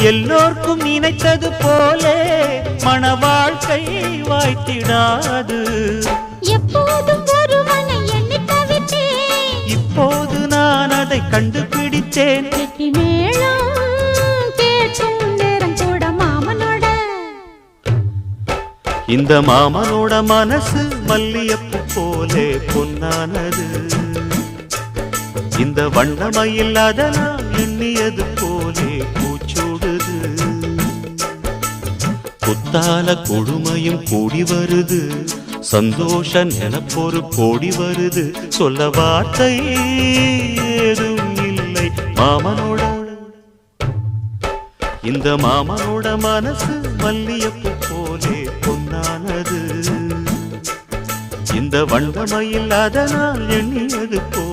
எல்லோர்க்கும் நினைத்தது போலே மன வாழ்க்கை வாய்த்திடாது. எப்போதும் ஒருவனை எண்ணி தவித்தேன், இப்போது நான் அதை கண்டுபிடித்தேன். கெட்டி மேளம் கேட்கும் நேரம் கூட மாமனோட. இந்த மாமனோட மனசு மல்லியப்பு போலே பொன்னானது. இந்த வண்ணமயில் அதனால் எண்ணியது போலே பூச்சூடுது. குத்தால கொடுமையும் கூடி வருது, சந்தோஷ நினப்பொரு கோடி வருது. சொல்ல வார்த்தை ஏதும் இல்லை மாமனோட. இந்த மாமனோட மனசு மல்லியப்பு போலே பொன்னானது. இந்த வண்ணமயில் அதனால் எண்ணியது போ